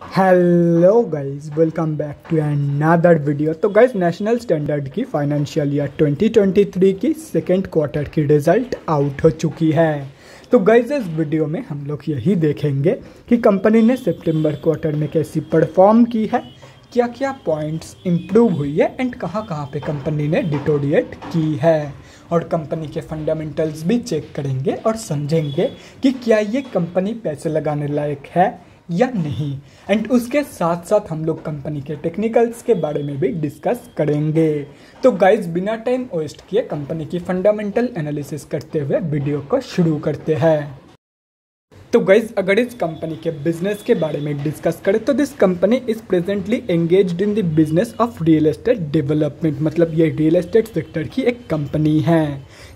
Hello guys, welcome back to another video. तो guys, national standard की financial year 2023 की second quarter की result out हो चुकी है। तो गाइस, इस वीडियो में हम लोग यही देखेंगे कि कंपनी ने सितंबर क्वार्टर में कैसी परफॉर्म की है, क्या क्या पॉइंट्स इम्प्रूव हुई है एंड कहाँ कहाँ पे कंपनी ने डिटोरिएट की है, और कंपनी के फंडामेंटल्स भी चेक करेंगे और समझेंगे कि क्या ये कंपनी पैसे लगाने लायक है या नहीं। एंड उसके साथ साथ हम लोग कंपनी के टेक्निकल्स के बारे में भी डिस्कस करेंगे। तो गाइज, बिना टाइम वेस्ट किए कंपनी की फंडामेंटल एनालिसिस करते हुए वीडियो को शुरू करते हैं। तो गाइज, अगर इस कंपनी के बिजनेस के बारे में डिस्कस करें तो this company is presently engaged in the business of real estate development. मतलब ये रियल एस्टेट सेक्टर की एक कंपनी है।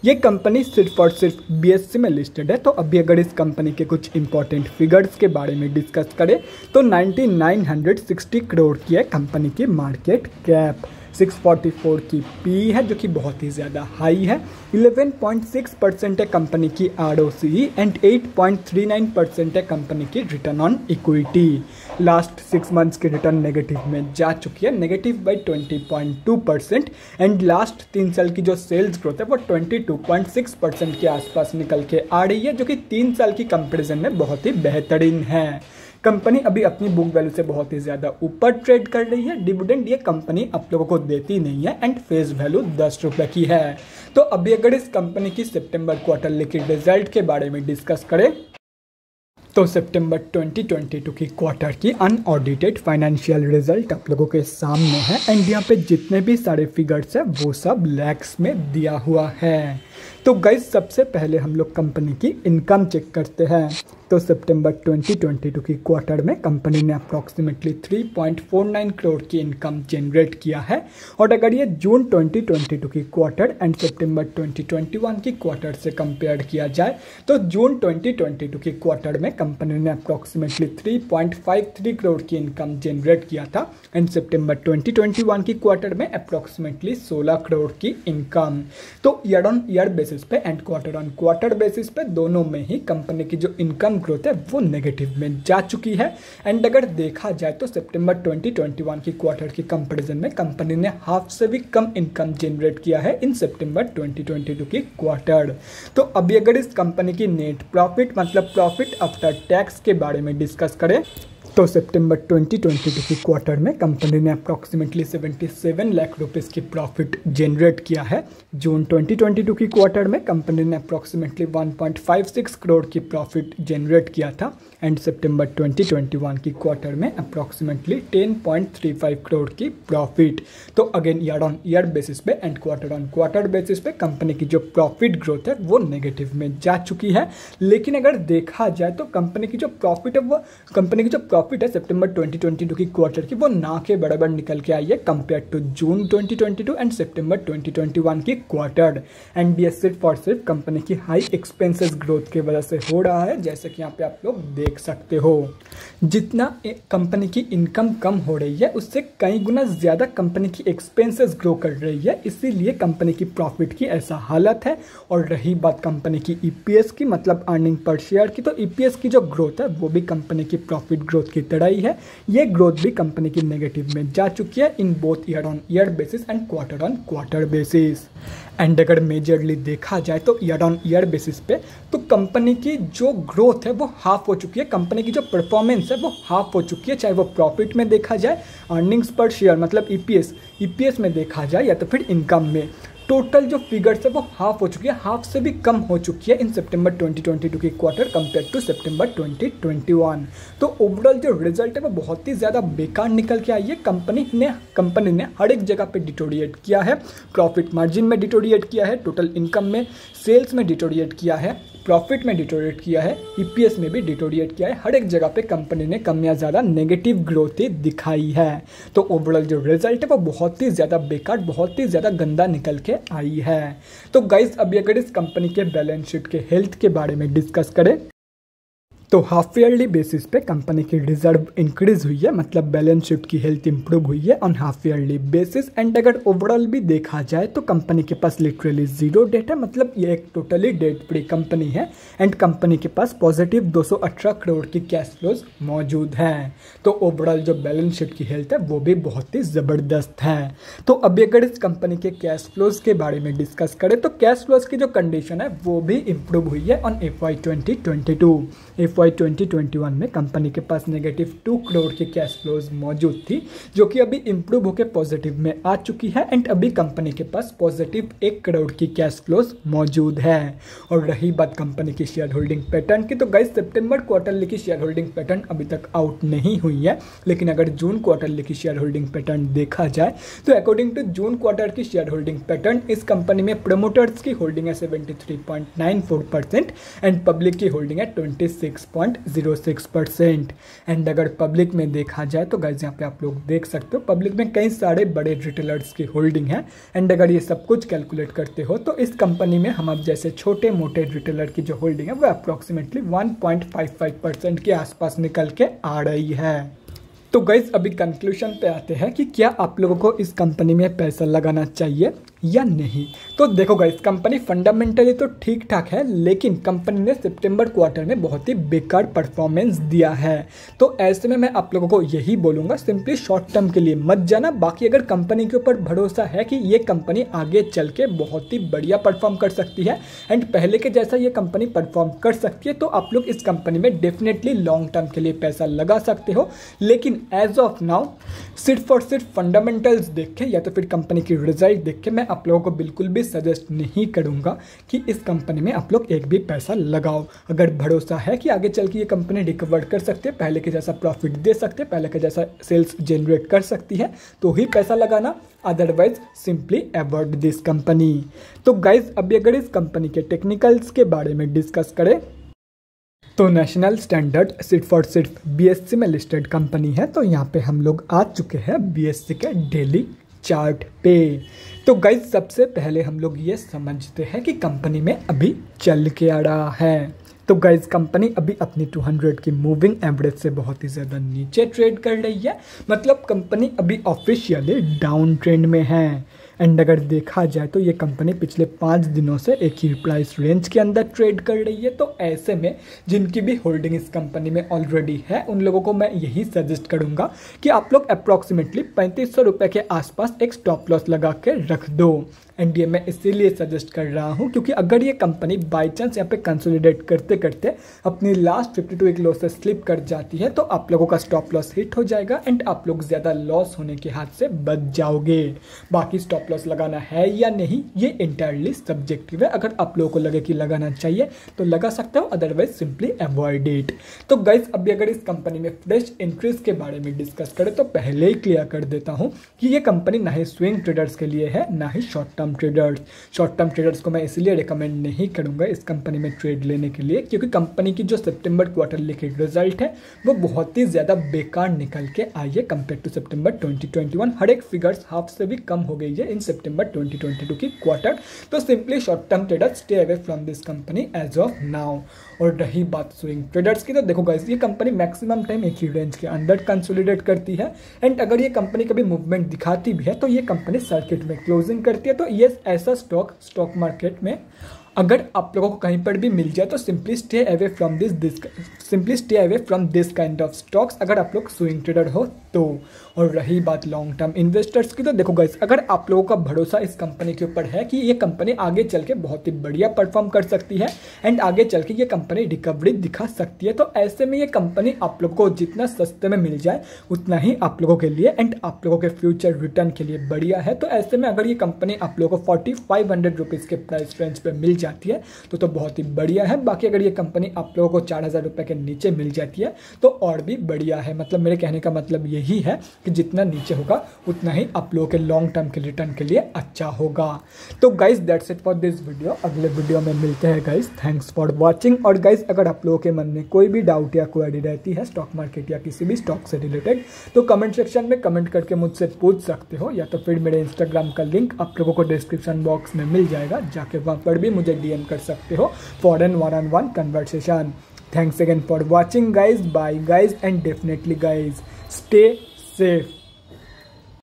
ये कंपनी सिर्फ और सिर्फ बीएससी में लिस्टेड है। तो अभी अगर इस कंपनी के कुछ इंपॉर्टेंट फिगर्स के बारे में डिस्कस करें तो 9960 करोड़ की है कंपनी की मार्केट कैप, 644 की पी है जो कि बहुत ही ज़्यादा हाई है, 11.6% है कंपनी की ROCE एंड 8.39% है कंपनी की return on equity. Last 6 months के रिटर्न नेगेटिव में जा चुकी है, नेगेटिव बाई 20.2%। एंड लास्ट 3 साल की जो सेल्स ग्रोथ है वो 22.6% के आसपास निकल के आ रही है, जो कि 3 साल की कंपेरिजन में बहुत ही बेहतरीन है। कंपनी अभी अपनी बुक वैल्यू से बहुत ही ज़्यादा ऊपर ट्रेड कर रही है। डिविडेंड ये कंपनी आप लोगों को देती नहीं है एंड फेस वैल्यू 10 रुपये की है। तो अभी अगर इस कंपनी की सितंबर क्वार्टरली की रिजल्ट के बारे में डिस्कस करें तो सितंबर 2022 की क्वार्टर की अनऑडिटेड फाइनेंशियल रिजल्ट आप लोगों के सामने है। एंड यहाँ पे जितने भी सारे फिगर्स है वो सब लैक्स में दिया हुआ है। तो गाइस, सबसे पहले हम लोग कंपनी की इनकम चेक करते हैं। तो सितंबर 2022 की क्वार्टर में कंपनी ने अप्रॉक्सीमेटली 3.49 करोड़ की इनकम जनरेट किया है। और अगर ये जून 2022 की क्वार्टर एंड सितंबर 2021 की क्वार्टर से कंपेयर किया जाए तो जून 2022 की क्वार्टर में कंपनी ने अप्रॉक्सीमेटली 3.53 करोड़ की इनकम जनरेट किया था एंड सितंबर 2021 की क्वार्टर में अप्रॉक्सीमेटली 16 करोड़ की इनकम। तो ईयर ऑन ईयर बेसिस पे and quarter on quarter basis पे दोनों में ही कंपनी की जो इनकम ग्रोथ है वो नेगेटिव में जा चुकी है। एंड अगर देखा जाए तो सितंबर 2021 की क्वार्टर की कंपैरिजन में कंपनी ने हाफ से भी कम इनकम जनरेट किया है इन सितंबर 2022 की क्वार्टर। तो अभी अगर इस कंपनी की नेट प्रॉफिट मतलब प्रॉफिट आफ्टर टैक्स के बारे में डिस्कस करें तो सितंबर 2022 की क्वार्टर में कंपनी ने अप्रॉक्सीमेटली 77 लाख रुपीस की प्रॉफिट जनरेट किया है। जून 2022 की क्वार्टर में कंपनी ने अप्रॉक्सीमेटली 1.56 करोड़ की प्रॉफिट जनरेट किया था एंड सितंबर 2021 की क्वार्टर में अप्रॉक्सीमेटली 10.35 करोड़ की प्रॉफिट। तो again year on year basis पे and quarter on quarter basis पे कंपनी की जो प्रॉफिट ग्रोथ है वो नेगेटिव में जा चुकी है। लेकिन अगर देखा जाए तो कंपनी की जो प्रॉफिट है वो प्रॉफिट है सितंबर 2022 की क्वार्टर की वो ना के बराबर निकल के आई है कंपेयर टू जून 2022 एंड सितंबर 2021 की क्वार्टर। एंड ये सिर्फ और सिर्फ कंपनी की हाई एक्सपेंसेस ग्रोथ की वजह से हो रहा है, जैसे कि यहाँ पे आप लोग देख सकते हो। जितना कंपनी की इनकम कम हो रही है उससे कई गुना ज़्यादा कंपनी की एक्सपेंसेस ग्रो कर रही है, इसीलिए कंपनी की प्रॉफिट की ऐसा हालत है। और रही बात कंपनी की ईपीएस की मतलब अर्निंग पर शेयर की, तो ईपीएस की जो ग्रोथ है वो भी कंपनी की प्रॉफिट ग्रोथ की तरह ही है। ये ग्रोथ भी कंपनी की नेगेटिव में जा चुकी है in both year on year basis and quarter on quarter basis. And अगर मेजरली देखा जाए तो ईयर ऑन ईयर बेसिस पे तो कंपनी की जो ग्रोथ है वो हाफ हो चुकी है, कंपनी की जो परफॉर्मेंस है वो हाफ हो चुकी है, चाहे वो प्रॉफिट में देखा जाए, अर्निंग्स पर शेयर मतलब ईपीएस में देखा जाए या तो फिर इनकम में। टोटल जो फिगर्स है वो हाफ हो चुकी है, हाफ से भी कम हो चुकी है इन सितंबर 2022 की क्वार्टर कंपेयर टू सितंबर 2021। तो ओवरऑल जो रिजल्ट है वो बहुत ही ज़्यादा बेकार निकल के आई है। कंपनी ने हर एक जगह पे डिटोरिएट किया है, प्रॉफिट मार्जिन में डिटोरिएट किया है, टोटल इनकम में, सेल्स में डिटोरिएट किया है, प्रॉफिट में डिटोरिएट किया है, ईपीएस में भी डिटोरिएट किया है। हर एक जगह पे कंपनी ने कम या ज़्यादा नेगेटिव ग्रोथ ही दिखाई है। तो ओवरऑल जो रिजल्ट है वो बहुत ही ज़्यादा बेकार, बहुत ही ज़्यादा गंदा निकल के आई है। तो गाइज, अभी अगर इस कंपनी के बैलेंस शीट के हेल्थ के बारे में डिस्कस करें तो हाफ ईयरली बेसिस पे कंपनी की रिजर्व इंक्रीज हुई है, मतलब बैलेंस शीट की हेल्थ इंप्रूव हुई है on half yearly basis. And अगर ओवरऑल भी देखा जाए तो कंपनी के पास लिटरली जीरो डेट है, मतलब ये एक टोटली डेट फ्री कंपनी है। एंड कंपनी के पास पॉजिटिव 218 करोड़ की कैश फ्लोज मौजूद है। तो ओवरऑल जो बैलेंस शीट की हेल्थ है वो भी बहुत ही ज़बरदस्त है। तो अभी अगर इस कंपनी के कैश फ्लोज के बारे में डिस्कस करें तो कैश फ्लोज की जो कंडीशन है वो भी इंप्रूव हुई है ऑन FY 2022। FY 2021 में कंपनी के पास -2 करोड़ की कैश फ्लोज मौजूद थी, जो कि अभी इंप्रूव होकर पॉजिटिव में आ चुकी है। एंड अभी कंपनी के पास पॉजिटिव 1 करोड़ की कैश फ्लोज मौजूद है। और रही बात कंपनी की शेयर होल्डिंग पैटर्न की, तो गाइस सितंबर क्वार्टरली की शेयर होल्डिंग पैटर्न अभी तक आउट नहीं हुई है, लेकिन अगर जून क्वार्टरली की शेयर होल्डिंग पैटर्न देखा जाए तो अकॉर्डिंग टू जून क्वार्टर की शेयर होल्डिंग पैटर्न इस कंपनी में प्रमोटर्स की होल्डिंग है 73.94% एंड पब्लिक की होल्डिंग है 26.06%। एंड अगर पब्लिक में देखा जाए तो गाइस यहाँ पे आप लोग देख सकते हो पब्लिक में कई सारे बड़े रिटेलर्स की होल्डिंग है। एंड अगर ये सब कुछ कैलकुलेट करते हो तो इस कंपनी में हम अब जैसे छोटे मोटे रिटेलर की जो होल्डिंग है वो अप्रॉक्सीमेटली 1.55% के आसपास निकल के आ रही है। तो गाइस अभी कंक्लूजन पे आते हैं कि क्या आप लोगों को इस कंपनी में पैसा लगाना चाहिए या नहीं। तो देखो गाइस कंपनी फंडामेंटली तो ठीक ठाक है, लेकिन कंपनी ने सितंबर क्वार्टर में बहुत ही बेकार परफॉर्मेंस दिया है। तो ऐसे में मैं आप लोगों को यही बोलूँगा सिंपली शॉर्ट टर्म के लिए मत जाना। बाकी अगर कंपनी के ऊपर भरोसा है कि ये कंपनी आगे चल के बहुत ही बढ़िया परफॉर्म कर सकती है एंड पहले के जैसा ये कंपनी परफॉर्म कर सकती है, तो आप लोग इस कंपनी में डेफिनेटली लॉन्ग टर्म के लिए पैसा लगा सकते हो। लेकिन एज ऑफ नाउ सिर्फ और सिर्फ फंडामेंटल्स देख के या तो फिर कंपनी की रिजल्ट देख के मैं आप लोगों को बिल्कुल भी सजेस्ट नहीं करूंगा कि इस कंपनी में आप लोग एक भी पैसा लगाओ। अगर भरोसा है कि आगे चल के ये कंपनी रिकवर कर सकते हैं, पहले के जैसा प्रॉफिट दे सकते हैं, पहले के जैसा सेल्स जनरेट कर सकती है, तो ही पैसा लगाना, otherwise simply avoid this company. तो गाइज अभी अगर इस कंपनी के टेक्निकल्स के बारे में डिस्कस करें तो नेशनल स्टैंडर्ड सिर्फ BSE में लिस्टेड कंपनी है। तो यहाँ पे हम लोग आ चुके हैं BSE के डेली चार्ट पे। तो गाइज सबसे पहले हम लोग ये समझते हैं कि कंपनी में अभी चल के आ रहा है। तो गाइज कंपनी अभी अपनी 200 की मूविंग एवरेज से बहुत ही ज़्यादा नीचे ट्रेड कर रही है, मतलब कंपनी अभी ऑफिशियली डाउन ट्रेंड में है। एंड अगर देखा जाए तो ये कंपनी पिछले 5 दिनों से एक ही प्राइस रेंज के अंदर ट्रेड कर रही है। तो ऐसे में जिनकी भी होल्डिंग इस कंपनी में ऑलरेडी है उन लोगों को मैं यही सजेस्ट करूंगा कि आप लोग अप्रॉक्सीमेटली 3500 रुपये के आसपास एक स्टॉप लॉस लगा के रख दो। एंड ये मैं इसीलिए सजेस्ट कर रहा हूँ क्योंकि अगर ये कंपनी बाई चांस यहाँ पे कंसोलिडेट करते करते अपनी लास्ट 52 वीक लॉस से स्लिप कर जाती है तो आप लोगों का स्टॉप लॉस हिट हो जाएगा एंड आप लोग ज़्यादा लॉस होने के हाथ से बच जाओगे। बाकी स्टॉप लॉस लगाना है या नहीं ये इंटायरली सब्जेक्टिव है। अगर आप लोगों को लगे कि लगाना चाहिए तो लगा सकते हो, अदरवाइज सिंपली अवॉइड इट। तो गाइज अभी अगर इस कंपनी में फ्रेश एंट्रीज के बारे में डिस्कस करें तो पहले ही क्लियर कर देता हूँ कि ये कंपनी ना ही स्विंग ट्रेडर्स के लिए है ना ही शॉर्ट टर्म ट्रेडर्स को मैं इसलिए रिकमेंड नहीं करूंगा इस कंपनी में ट्रेड लेने के लिए, क्योंकि कंपनी की जो सितंबर क्वार्टरली की रिजल्ट है वो बहुत ही ज़्यादा बेकार निकल के आई है कंपेयर टू सितंबर 2021। हर एक फिगर्स हाफ से भी कम हो गई है इन सितंबर 2022 की क्वार्टर। तो simply short term traders stay away from this company as of now. और रही बात स्विंग ट्रेडर्स की, तो देखो गाइस ये कंपनी मैक्सिमम टाइम एक ही रेंज के अंदर कंसोलिडेट करती है एंड अगर ये कंपनी कभी मूवमेंट दिखाती भी है तो ये कंपनी सर्किट में क्लोजिंग करती है। तो ये ऐसा स्टॉक मार्केट में अगर आप लोगों को कहीं पर भी मिल जाए तो simply stay away from this kind of stocks अगर आप लोग स्विंग ट्रेडर हो तो। और रही बात लॉन्ग टर्म इन्वेस्टर्स की, तो देखो गाइस अगर आप लोगों का भरोसा इस कंपनी के ऊपर है कि ये कंपनी आगे चल के बहुत ही बढ़िया परफॉर्म कर सकती है एंड आगे चल के ये कंपनी रिकवरी दिखा सकती है, तो ऐसे में ये कंपनी आप लोगों को जितना सस्ते में मिल जाए उतना ही आप लोगों के लिए एंड आप लोगों के फ्यूचर रिटर्न के लिए बढ़िया है। तो ऐसे में अगर ये कंपनी आप लोगों को 4500 रुपीज़ के प्राइस रेंज पे मिल जाती है तो बहुत ही बढ़िया है। बाकी अगर ये कंपनी आप लोगों को 4000 रुपये के नीचे मिल जाती है तो और भी बढ़िया है। मतलब मेरे कहने का मतलब यही है कि जितना नीचे होगा उतना ही आप लोगों के लॉन्ग टर्म के रिटर्न के लिए अच्छा होगा। तो guys that's it for this video. अगले वीडियो में मिलते हैं गाइज। Thanks for watching. और गाइज अगर आप लोगों के मन में कोई भी डाउट या क्वेरी रहती है स्टॉक मार्केट या किसी भी स्टॉक से रिलेटेड तो कमेंट सेक्शन में कमेंट करके मुझसे पूछ सकते हो, या तो फिर मेरे इंस्टाग्राम का लिंक आप लोगों को डिस्क्रिप्शन बॉक्स में मिल जाएगा, जाके वहाँ पर भी मुझे DM कर सकते हो for an 1-on-1 conversation. Thanks again for watching guys, bye guys, and definitely guys stay safe.